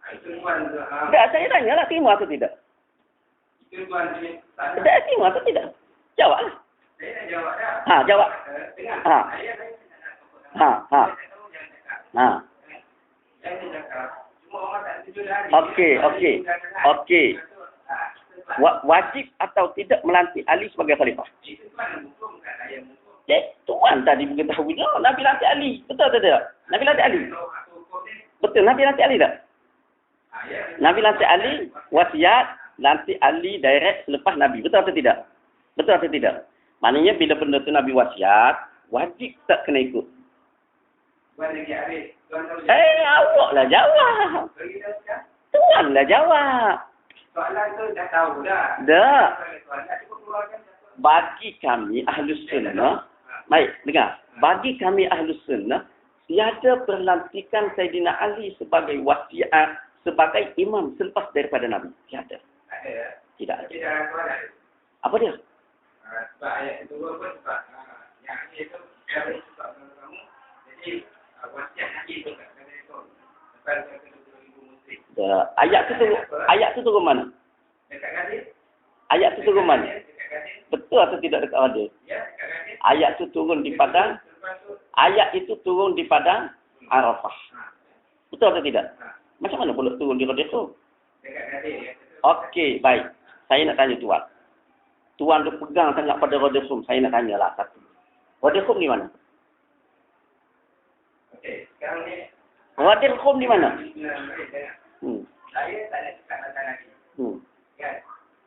Tak, saya tanya lah, terima atau tidak? Saya terima atau tidak? Jawablah. Saya nak jawab dah. Ha, jawab. Ha. Saya kan Ha, ha. Ha. saya cakap, cuma orang tak setuju dah. Okey. Wajib atau tidak melantik Ali sebagai khalifah? Itu kan hukum kan saya hukum. Tuan tadi beritahu bila Nabi lantik Ali. Betul atau tidak? Nabi lantik Ali. Betul, Nabi lantik Ali tak? Nabi lantik Ali, wasiat, lantik Ali direct selepas Nabi. Betul atau tidak? Betul atau tidak? Maknanya bila benda tu Nabi wasiat, wajib tak kena ikut. Awak lah jawab. Tuan lah jawab. Soalan tu dah tahu dah. Dah. Bagi kami Ahlus Sunnah, baik, dengar. Bagi kami Ahlus Sunnah, tiada perlantikan Saidina Ali sebagai wasiat, sebagai imam selepas daripada Nabi. Tiada. Ada. Tidak ada. Tapi dalam Quran ada. Apa dia? Sebab ayat itu pun sebab yang ini itu dari sebab kamu. Jadi wasiat Nabi itu tak kena itu. Lepas itu kena 2,000 muslim. Ayat tu turun mana? Dekat Gadir. Ayat tu turun mana? Dekat Gadir. Betul atau tidak dekat Gadir? Ya, dekat Gadir. Ayat tu turun di padang. Ayat itu turun di padang Arafah. Betul atau tidak? Macam mana pula turun di Gadir tu? Dekat Gadir ya. Okey, baik. Saya nak tanya tuan. Tuan tu pegang sangat pada Gadir Khum. Saya nak tanyalah satu. Gadir Khum di mana? Okey, sekarang ni Gadir Khum di mana? Saya tak nak cakap pasal lagi. Kan?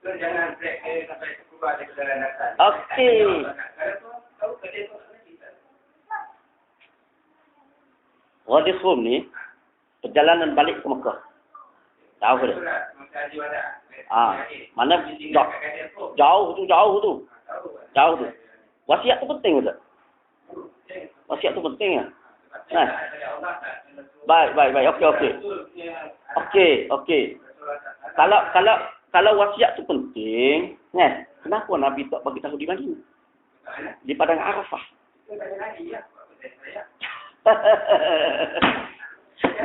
So jangan break sampai keluar dari dalam dasar. Okey. Kalau tu tahu Gadir tu kita. Gadir Khum ni perjalanan balik ke Mekah. Tahu ke? Mana jauh tu. Jauh tu. Wasiat tu penting tak? Wasiat tu penting ah. Nah. Baik. Okey. Kalau wasiat tu penting, kan? Kenapa Nabi tak bagi tahu di Madinah? Di padang Arafah.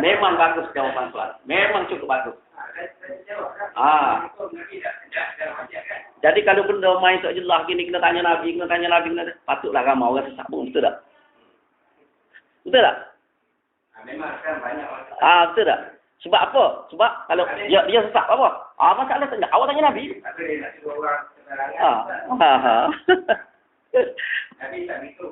Memang bagus jawapan tuan. Memang cukup bagus. Jadi kalau benda main tak jelas gini, kena tanya Nabi, patutlah ramai orang sesat pun, betul tak? Betul tak? Memang kan banyak orang. Betul tak? Sebab apa? Sebab kalau dia sesat apa? Masalah tak? Awak tanya Nabi. Tapi nak suruh orang sebarangan. Nabi tak begitu.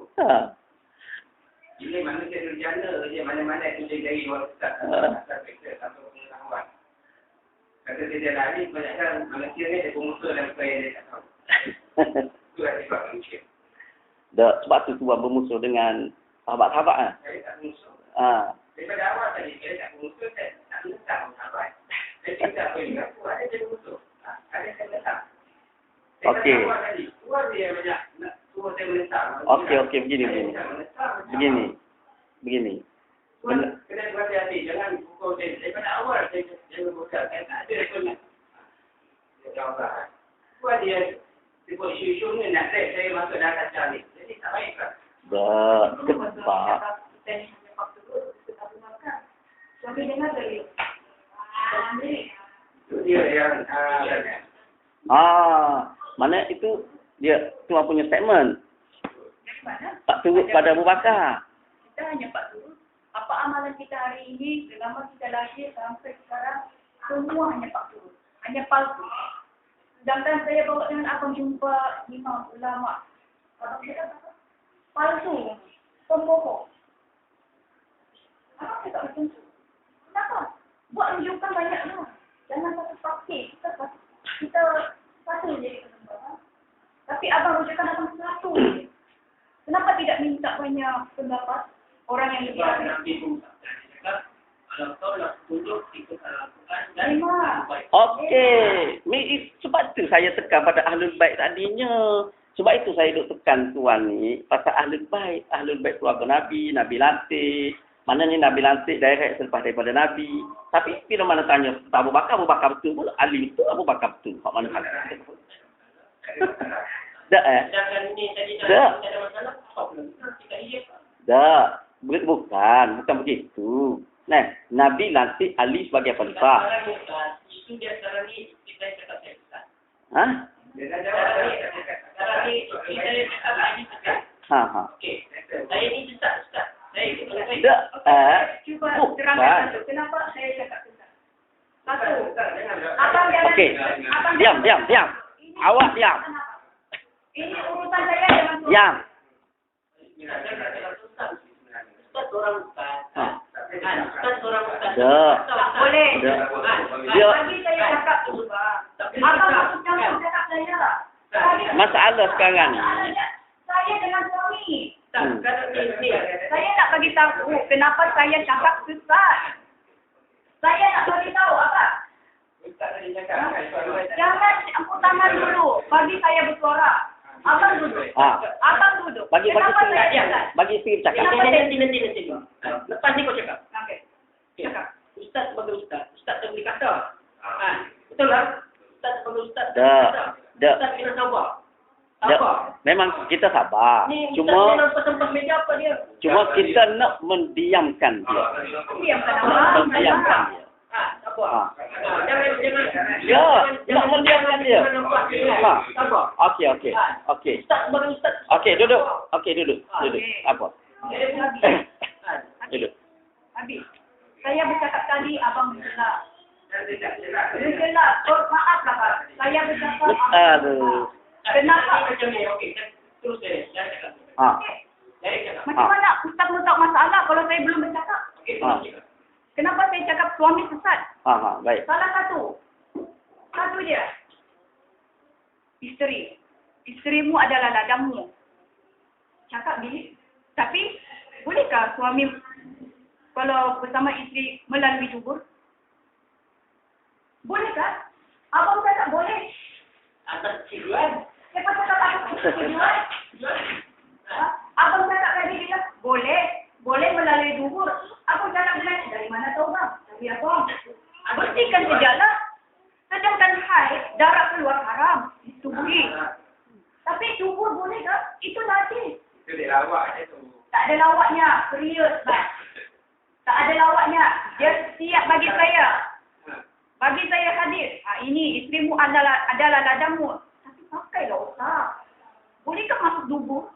Ini manusia durjana je, mana-mana yang dia dari orang sesat. Asal periksa tanpa pengetahuan. Kata dia lari, kebanyakan manusia ni dia pengusaha dan supaya dia tak tahu. Itu lah sebab manusia. Sebab tu tuan bermusuh dengan sahabat-sahabat kan? Saya tak pengusaha. Daripada awal tadi, saya tak pengusaha, saya tak letak sahabat. Saya cerita apa yang aku ada jadi pengusaha. Ada saya letak. Okey. Saya tadi, tuan dia banyak nak suruh saya meletak. Okey, begini. Kena berhati-hati, jangan pukul saya. Daripada awal saya berbuka, saya tak ada rekomen. Dia jawablah. Buat dia sebut isu-isu ni nak saya masuk dalam kaca ni. Jadi tak baik lah. Sebab. Tapi dengar tadi. Itu dia yang mana itu dia cuma punya statement. Yang mana? Tak turut pada Abu Bakar. Kita hanya pak turut. Apa amalan kita hari ini, selama kita lahir sampai sekarang, semua hanya pak turut. Hanya palsu. Sedangkan saya bawa dengan abang jumpa imam ulama. Abang kita kata, palsu. Pembohong. Apa saya tak macam tu? Kenapa? Buat rujukan banyaklah. Jangan satu pakai. Kita satu je kita. Tapi abang rujukan abang satu je. Kenapa tidak minta banyak pendapat orang yang lebih ahli? Nabi pun tak cakap, kalau kau nak tunjuk, ikut Al-Quran dan baik. Okey. Sebab tu saya tekan pada Ahlul Bait tadinya. Sebab itu saya duk tekan tuan ni pasal Ahlul Bait. Ahlul Bait keluarga Nabi, Nabi lantik. Maknanya Nabi lantik direct selepas daripada Nabi. Tapi bila mana tanya Abu Bakar betul pun. Ali itu Abu Bakar betul. Hak mana kata? Tak Sedangkan ini tadi Tak. ada masalah, apa pun? Kita iya. Tak. Bukan begitu. Nah, Nabi lantik Ali sebagai khalifah. Itu dia sekarang ni kita cakap saya Ustaz. Hah? Dia dah jawab. Sekarang ni kita cakap Ali Ustaz. Ha. Okey. Saya ni Ustaz. Saya Tak. Cuba terangkan satu. Kenapa saya cakap Ustaz? Satu. Abang jangan. Okey. Abang Diam. Awak diam. Ini urusan saya dengan suami. Diam. Ustaz orang Ustaz. Ustaz orang Ustaz. Tak. Boleh. Dia Bagi saya cakap tu, Bang. Abang masuk campur cakap saya lah. masalah sekarang ni. Saya dengan suami. Ni. Saya nak bagi tahu kenapa saya cakap sesat. Saya nak bagi tahu apa? Ustaz tadi cakap. Jangan angkut tangan dulu. Bagi saya bersuara. Abang duduk. Abang duduk. Bagi Kenapa saya cakap? bagi sikit cakap. Nanti. Lepas ni kau cakap. Okey. Okay. Ustaz sebagai Ustaz. Ustaz tak boleh kata. Betul tak? Ustaz sebagai Ustaz. Ustaz kena sabar. Memang kita sabar. Ni Ustaz Cuma dia nampak tempat meja apa dia? kita nak mendiamkan dia. Diamkan abang. Mendiamkan dia. Sabar. Jangan. Ya, nak mendiamkan dia. Sabar. Okey. Ustaz sebagai Ustaz. Okey, duduk. Duduk. Apa? Duduk. Habis. Saya bercakap tadi abang berjelas. Berjelas. Oh, maaflah Pak. Saya bercakap abang. Aduh. Kenapa? Macam ni, okey. Terus saya cakap. Macam mana Ustaz mau tahu masalah kalau saya belum bercakap? Okey, Kenapa saya cakap suami sesat? Baik. Salah satu. Satu dia. Isteri. Isterimu adalah ladangmu. Cakap bilik. Tapi, bolehkah suami kalau bersama isteri melalui dubur? Bolehkah? Abang cakap boleh. atas tujuan. Siapa cakap atas tujuan? Abang cakap tadi dia boleh melalui dubur. Abang cakap dari mana tahu bang? Dari abang. Bersihkan sajalah. Sedangkan haid, darah keluar haram. Dituburi. Tapi dubur boleh tak? Itu najis. Itu dia lawak je tu. Tak ada lawaknya. Serius bang. Tak ada lawaknya. Dia siap bagi saya. Bagi saya hadir. Ini isterimu adalah ladangmu. Tapi pakailah Ustaz. Bolehkah masuk dubur?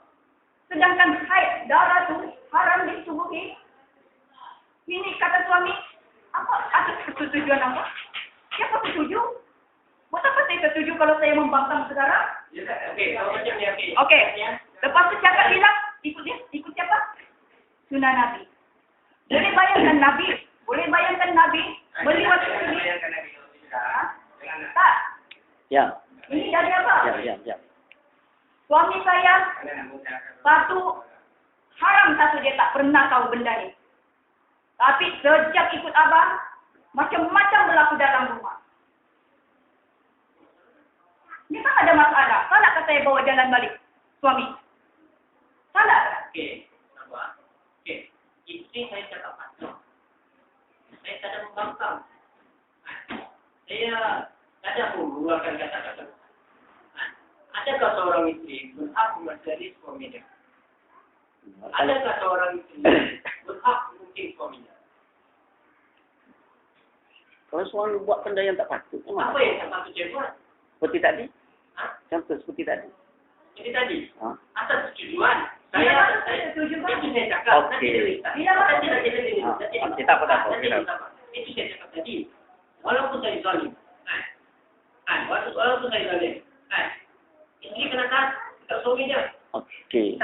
Sedangkan haid, darah tu haram ditubuhi. Ini kata suami. Apa? Atas kesetujuan apa? Siapa setuju? Buat apa saya setuju kalau saya membangkang sekarang? Okey, macam ni okey. Okey. Lepas tu cakap hilang, ikut dia. Ikut siapa? Sunnah Nabi. Boleh bayangkan Nabi melihat ini. Tak. Ya. Ini dari apa? Ya. Suami saya haram dia tak pernah tahu benda ni. Tapi sejak ikut abang, macam-macam berlaku dalam rumah. Ini kan ada masalah. Salah kata saya bawa jalan balik suami? Salah tak? Okey, sabar. Okey, isteri saya cakap macam. Saya tak ada membangkang. Saya tak ada pun mengeluarkan kata-kata. Adakah seorang isteri berhak menjadi suaminya? Adakah seorang isteri berhak mungkin suaminya? Kalau suami buat benda yang tak patut, Apa yang tak patut dia buat? seperti tadi. Contoh seperti tadi. Jadi tadi, atas tujuan. Saya setuju kan? Itu saya cakap. Okey. Nanti Tak apa. Itu saya cakap tadi. Walaupun saya zalim. Walaupun saya zalim. Isteri kena taat dekat suaminya. Okey.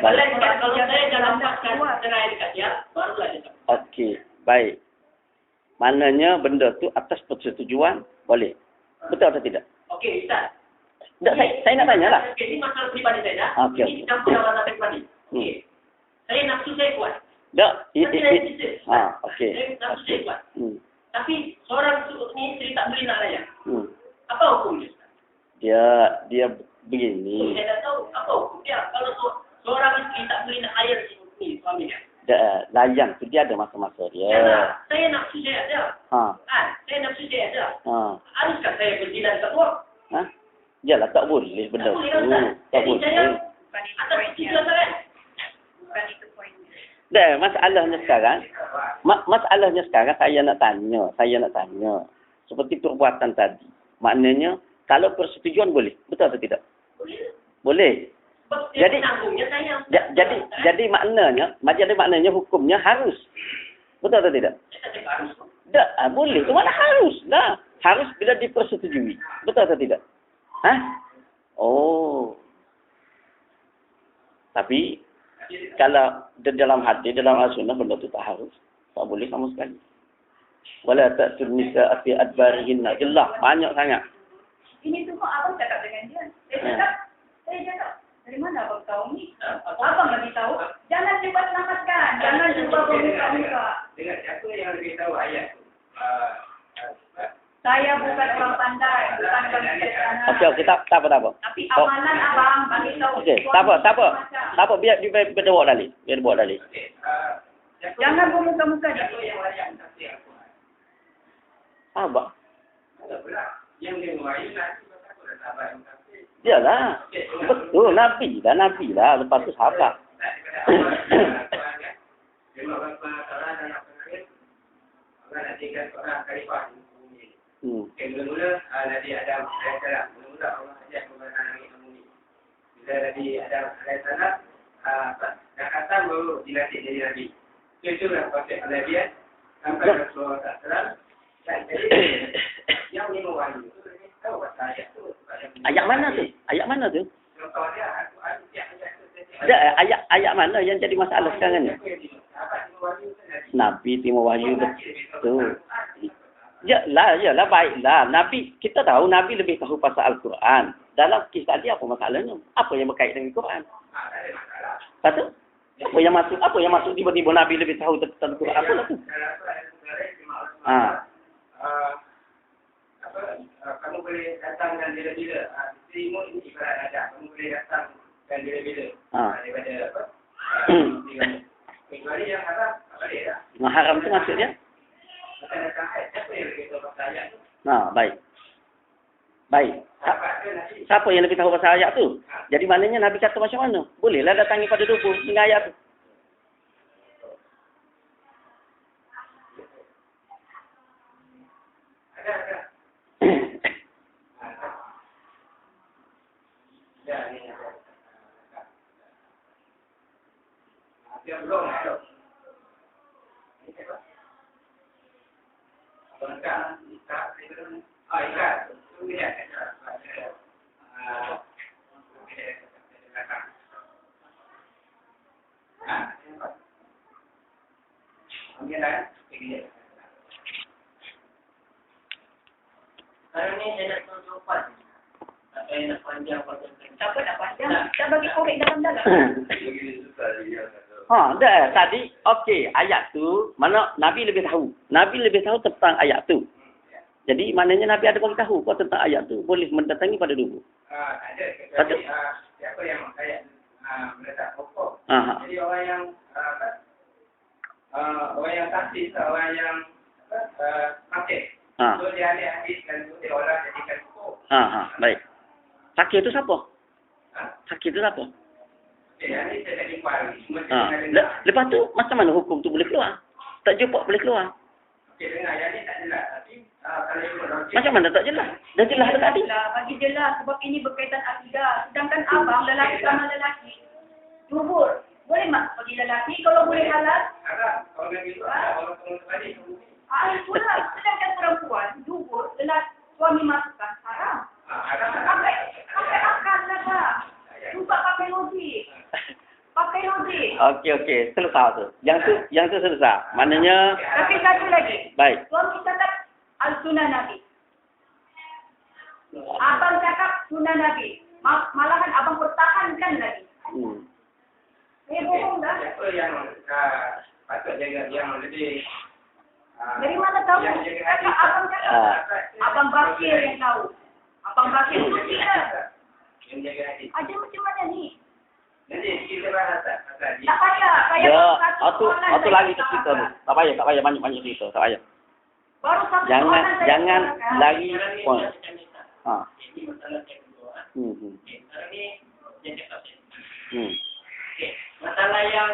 Kalau saya dah nampakkan cerai dekat dia, barulah dia cakap. Okey. Baik. Maknanya benda tu atas persetujuan boleh. Betul atau tidak? Okey, Ustaz. Tak, saya nak tanya lah. Okey, ini masalah peribadi saya dah. Okey. Ini campur dalam masalah peribadi. Okey. Saya nafsu saya kuat. Tak. Nanti saya sisir. Okey. Saya nafsu saya kuat. Tapi seorang ni isteri tak boleh nak layan. Apa hukum dia? Dia begini. Saya dah tahu apa hukum dia. Kalau seorang isteri tak boleh nak layan ni suami dia. Layan tu dia ada masa-masa dia. Saya nafsu saya ada. Saya nafsu saya ada. Haruskah saya berjilat kat luar? Yalah, tak boleh benda tu. Tak boleh. Atas tujuan kan? Bukan itu poinnya. Dah, masalahnya sekarang, Masalahnya sekarang saya nak tanya. Seperti perbuatan tadi. Maknanya, kalau persetujuan boleh. Betul atau tidak? Boleh. Jadi maknanya hukumnya harus. Betul atau tidak? Tak, boleh. Itu mana harus. Nah, harus bila dipersetujui. Betul atau tidak? Oh. Tapi, kalau dalam hati, dalam al-sunnah, benda itu tak harus. Tak boleh sama sekali. Wala ta'tul nisa'a fi adbarihinna. Jelas, banyak sangat. Ini semua abang cakap dengan dia. Saya cakap, dari mana abang tahu ni? Abang lagi tahu. Jangan cuba selamatkan. Jangan cuba bermuka-muka. Dengan siapa yang lebih tahu ayat tu? Saya bukan orang pandai. Bukan orang Okey, tak apa. Tapi amalan abang bagi tahu. Okey, tak apa. Biar berdebat dalil. Okey. Jangan bermuka-muka dia. Siapa yang ayat tafsir Al-Quran? Abang. Tak pula. Yang dia merayu nanti aku dah sahabat yang tafsir. Yalah. Betul, Nabi lah. Lepas tu sahabat. Memang berapa orang dan apa lain. Allah nak tinggal seorang khalifah di bumi ini. Mula-mula Nabi Adam AS. Mula-mula Allah ajak kebenaran langit dan bumi. Bila Nabi Adam AS dah khatam baru dilatih jadi Nabi. Itulah konsep Nabian sampai Rasulullah SAW. Dan jadi yang lima wahyu itu tahu pasal ayat tu. Ayat mana tu? Contoh dia, Ayat mana yang jadi masalah sekarang ni? Nabi timur wahyu betul. Yalah baiklah. Nabi, kita tahu Nabi lebih tahu pasal Al-Quran. Dalam kisah dia apa masalahnya? Apa yang berkait dengan Al-Quran? Betul? Apa yang masuk tiba-tiba Nabi lebih tahu tentang Al-Quran? Apa lah tu? Kamu boleh datang dan bila-bila. Timur ini ibarat raja. Kamu boleh datang dan bila-bila. Daripada apa? Kecuali yang haram, apa dia dah? Haram tu maksudnya? Siapa yang lebih tahu pasal ayat tu? Baik. Siapa yang lebih tahu pasal ayat tu? Jadi maknanya Nabi kata macam mana? Bolehlah datangi pada dubu dengan ayat tu. Ada. Dia belum ada. Ikat. Lihat. Sekarang ni saya nak jawapan. Apa yang nak panjang Siapa nak panjang? Kita bagi korek dalam-dalam. Tadi okey, ayat tu mana Nabi lebih tahu. Nabi lebih tahu tentang ayat tu. Jadi maknanya Nabi ada bagi tahu kau tentang ayat tu, boleh mendatangi pada dulu. Ada. Siapa yang ayat meletak pokok. Jadi orang yang taksir, orang yang pakai. So dia ambil hadis dan dia orang jadikan pokok. Baik. Fakir tu siapa? Fakir tu siapa? Ini saya tak jumpa. Lepas tu macam mana hukum tu boleh keluar? Tak jumpa boleh keluar. Okey, dengar yang ni tak jelas. Tapi kalau ikut logik. Macam mana tak jelas? Dah jelas dah tadi. Bagi jelas sebab ini berkaitan akidah. Sedangkan abang lelaki sama lelaki. Jubur. Boleh mak bagi lelaki kalau boleh halal? Harap. Kalau begitu orang tunggu balik. Itulah. Sedangkan perempuan jubur lelaki suami masukkan haram. Pakai akal lah. Cuba pakai logik. Okey. Selesai tu. Yang tu selesai. Maknanya. Tapi satu lagi. Baik. Suami cakap al-sunnah Nabi. Abang cakap sunnah Nabi. Malahan abang pertahankan lagi. Saya bohong dah. Siapa yang patut jaga yang lebih. Dari mana tahu? Cakap abang cakap. Abang Bakir yang tahu. Abang Bakir itu tidak. Yang jaga hadis. Ajar macam mana ni? Nanti kita bahas tak pasal Tak payah. Itu lagi ke cerita tu. Tak payah banyak cerita. Tak payah. Baru satu Jangan lagi pun. Ini masalah yang kedua. Sekarang ni yang cakap. Masalah yang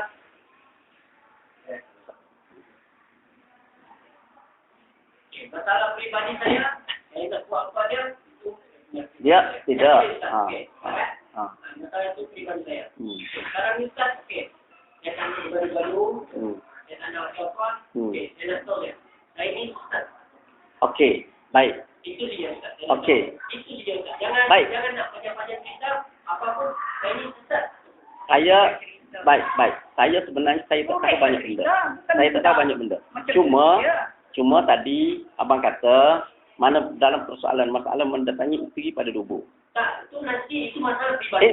masalah pribadi saya tak kuat apa dia, itu Dia tidak. masalah itu pribadi saya. Sekarang ni Ustaz, okey. Dia tanya baru-baru, dia tanya apa, okey, dia dah tahu dia. Saya ni Ustaz. Okey, baik. Itu dia Ustaz. Okey. Itu dia Ustaz. Jangan Baik. jangan nak panjang-panjang cerita apapun. Saya ni Ustaz. Saya baik. Saya sebenarnya saya tak tahu banyak benda. Saya tak tahu banyak benda. Cuma tadi abang kata mana dalam persoalan masalah mendatangi isteri pada dubur. Tak, itu nanti itu masalah pribadi.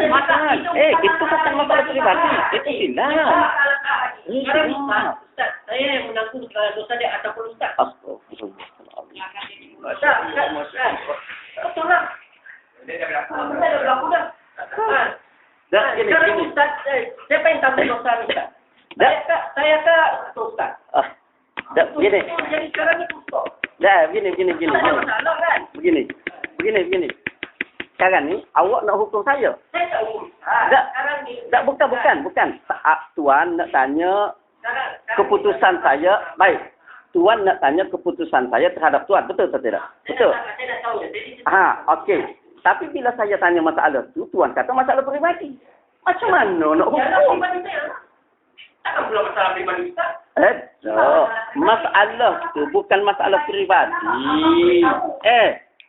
Bukan. Itu bukan masalah pribadi. Itu silap. Sekarang Ustaz, saya yang menanggung dosa dia ataupun Ustaz. Astagfirullah. Ustaz. Betul lah. Dia dah berlaku dah. Sekarang Ustaz, siapa yang tanggung dosa ni Ustaz? Saya ke Ustaz? Begini. Jadi sekarang ni Ustaz. Begini. Masalah kan? Begini. Sekarang ni awak nak hukum saya. Saya tak urus. Sekarang ni. Bukan. Tuan nak tanya keputusan saya. Baik. Tuan nak tanya keputusan saya terhadap tuan. Betul atau tidak? Betul. Saya dah tahu. Okey. Tapi bila saya tanya masalah tu, tuan kata masalah peribadi. Macam mana nak hukum? Takkan pula masalah pribadi Ustaz? Masalah tu bukan masalah peribadi.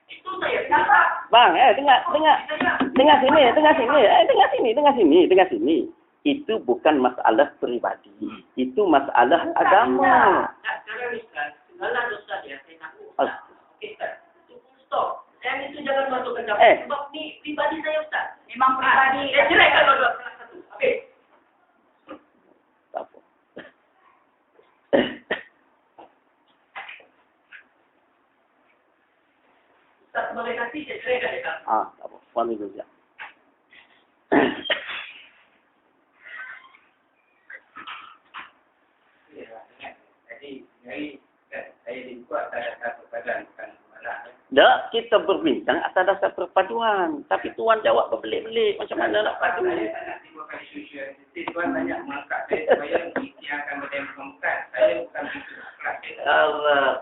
Itu saya cakap. Bang, dengar sini. Itu bukan masalah peribadi. Itu masalah agama. Sekarang ni Ustaz, segala dosa dia saya takut. Okey Ustaz, stop. Yang itu jangan masukkan dalam. Sebab ni pribadi saya Ustaz. Memang pribadi. Ceraikan dua-dua salah satu. Okey. Tak apa. Ustaz sebagai saksi saya ceraikan dia. Tak apa. Puan dulu je. Jadi saya dibuat atas perpaduan bukan malah. Tak, kita berbincang atas dasar perpaduan. Tapi tuan jawab berbelik-belik. Macam mana nak padu? Saya tak nak tiba kali susu. Tuan banyak mengangkat saya supaya dia akan berdemokrasi. Saya bukan itu. Allah.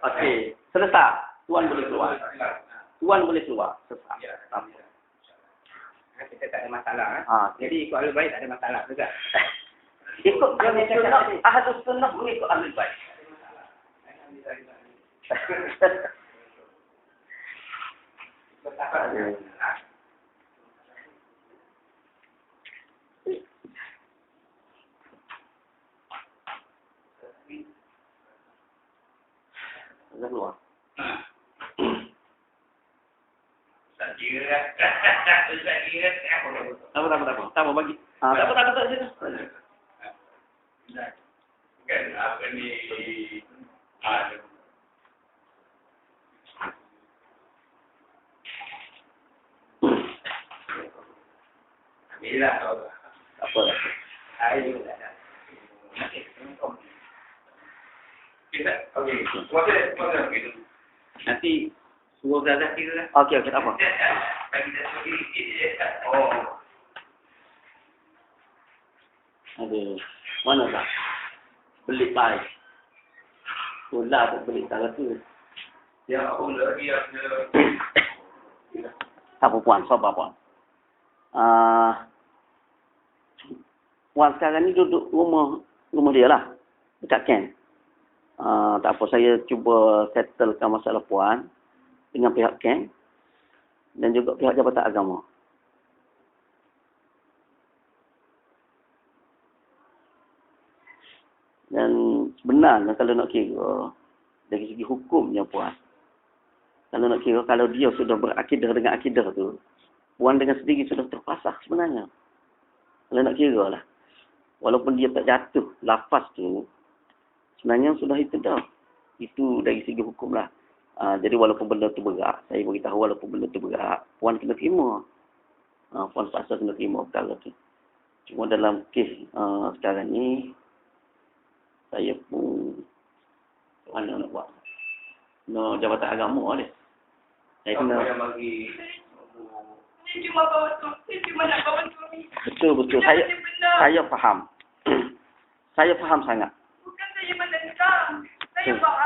Okey. Selesai. Tuan boleh keluar. Selesai. Kita tak ada masalah. Jadi ikut Ahlul Bait tak ada masalah juga. Ikut Ahlus Sunnah mengikut Ahlul Bait. Dah keluar. Tak kira. Tak apa bagi. Tak apa sini. Bukan apa ni Alhamdulillah. Apa dah. Okey. Nanti suruh Zazah kira lah. Okey, tak apa. Bagi dia sedikit je. Aduh, mana tak? Belik baik. Pula tak belik tak tu. Ya, aku lagi ada. Tak apa puan, sabar puan. Puan sekarang ni duduk rumah dia lah. Dekat camp. Tak apa, saya cuba settlekan masalah puan dengan pihak camp dan juga pihak Jabatan Agama. Dan sebenarnya kalau nak kira dari segi hukumnya puan, kalau nak kira kalau dia sudah berakidah dengan akidah tu, puan dengan sendiri sudah terpasah sebenarnya. Kalau nak kira lah. Walaupun dia tak jatuh lafaz tu, sebenarnya sudah itu dah. Itu dari segi hukum lah. Jadi walaupun benda tu berat, saya beritahu walaupun benda tu berat, puan kena terima. Puan paksa kena terima perkara tu. Cuma dalam kes sekarang ni, saya pun mana nak buat. Jabatan agama dia. Saya kena. Ini cuma kawan suami. Ini cuma nak kawan suami. Betul. Saya faham. Saya faham sangat. Bukan saya menentang. Saya Hmm. faham.